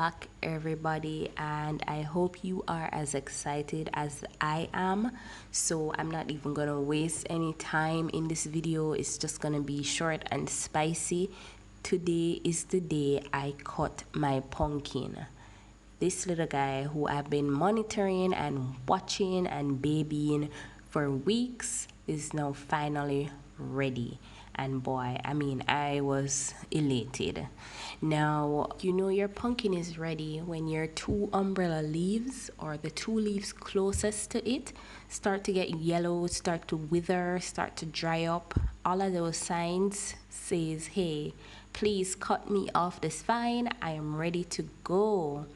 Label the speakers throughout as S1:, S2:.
S1: back, everybody, and I hope you are as excited as I am. So I'm not even gonna waste any time in this video. It's just gonna be short and spicy. Today is the day I cut my pumpkin. This little guy who I've been monitoring and watching and babying for weeks is now finally ready. And boy, I mean, I was elated. Now, you know your pumpkin is ready when your two umbrella leaves, or the two leaves closest to it, start to get yellow, start to wither, start to dry up. All of those signs says, hey, please cut me off this vine. I am ready to go.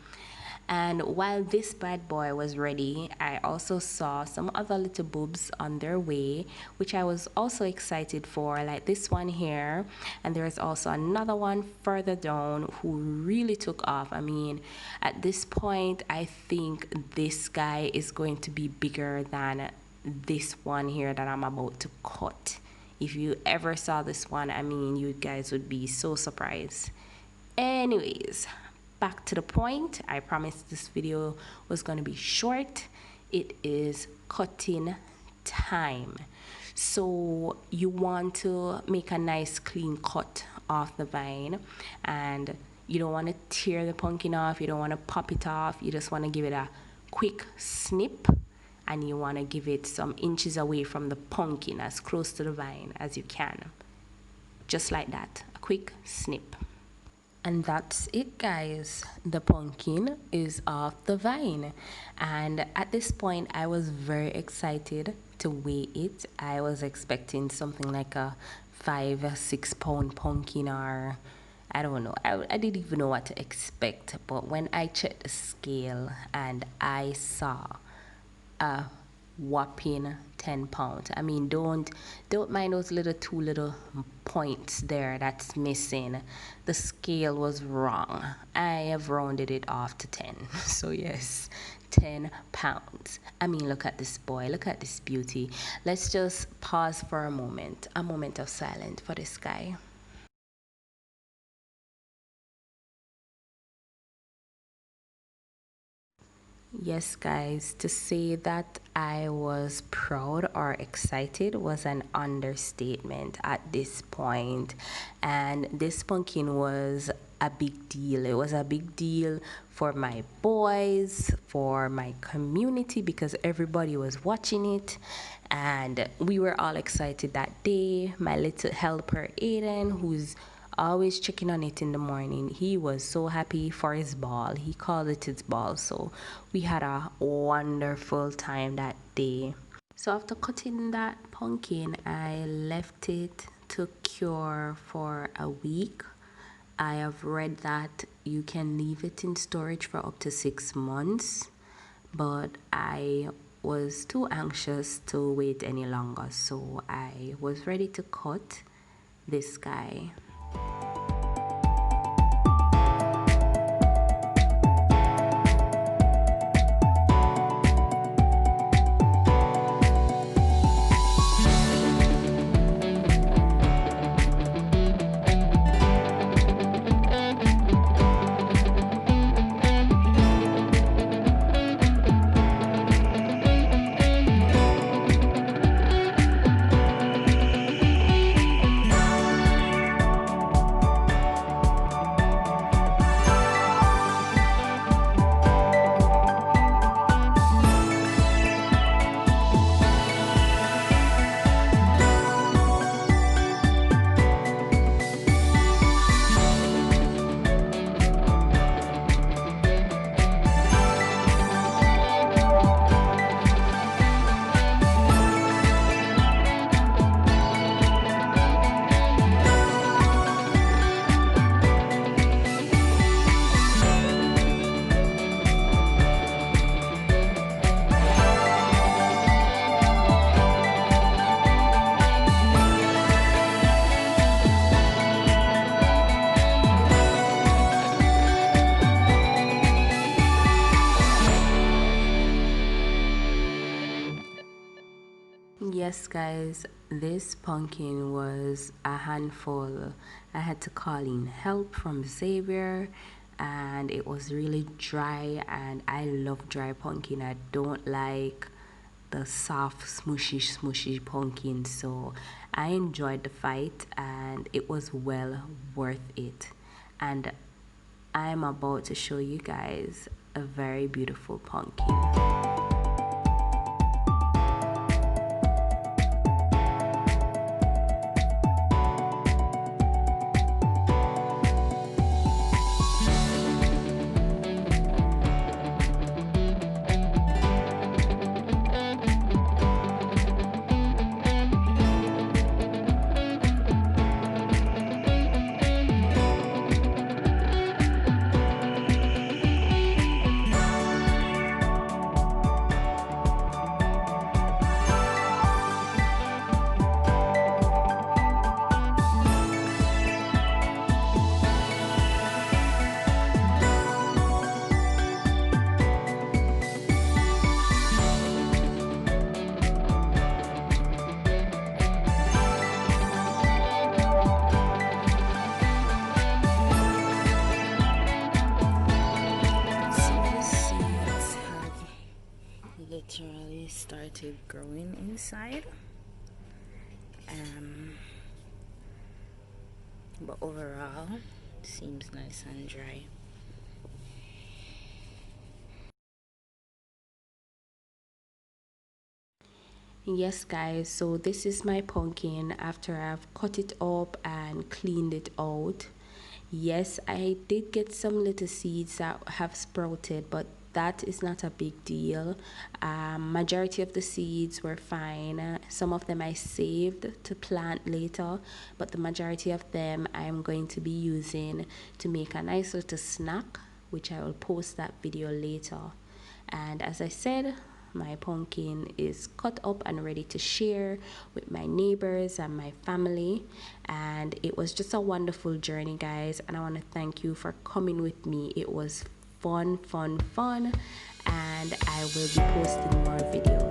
S1: And while this bad boy was ready, I also saw some other little boobs on their way, which I was also excited for, like this one here. And there's also another one further down who really took off. I mean, at this point, I think this guy is going to be bigger than this one here that I'm about to cut. If you ever saw this one, I mean, you guys would be so surprised. Anyways, back to the point. I promised this video was going to be short. It is cutting time. So you want to make a nice clean cut off the vine, and you don't want to tear the pumpkin off, you don't want to pop it off, you just want to give it a quick snip, and you want to give it some inches away from the pumpkin, as close to the vine as you can. Just like that, a quick snip. And that's it, guys. The pumpkin is off the vine. And at this point, I was very excited to weigh it. I was expecting something like a 5-6 pound pumpkin, or I don't know. I didn't even know what to expect. But when I checked the scale and I saw a whopping 10 pounds. I mean, don't mind those two little points there that's missing. The scale was wrong. I have rounded it off to 10. So yes, 10 pounds. I mean, look at this boy, look at this beauty. Let's just pause for a moment of silence for this guy. Yes, guys, to say that I was proud or excited was an understatement at this point. And this pumpkin was a big deal. It was a big deal for my boys, for my community, because everybody was watching it. And we were all excited that day. My little helper, Aiden, who's always checking on it in the morning, he was so happy for his ball. He called it his ball. So we had a wonderful time that day. So after cutting that pumpkin, I left it to cure for a week. I have read that you can leave it in storage for up to 6 months, but I was too anxious to wait any longer, so I was ready to cut this guy. Yes, guys, this pumpkin was a handful. I had to call in help from Xavier, and it was really dry, and I love dry pumpkin. I don't like the soft smushy pumpkin, so I enjoyed the fight and it was well worth it. And I'm about to show you guys a very beautiful pumpkin. Literally started growing inside, but overall it seems nice and dry. Yes guys, so this is my pumpkin after I've cut it up and cleaned it out. Yes, I did get some little seeds that have sprouted, but that is not a big deal. Majority of the seeds were fine. Some of them I saved to plant later, but the majority of them I'm going to be using to make a nice little snack, which I will post that video later. And as I said, my pumpkin is cut up and ready to share with my neighbors and my family. And it was just a wonderful journey, guys, and I want to thank you for coming with me. It was fun, and I will be posting more videos.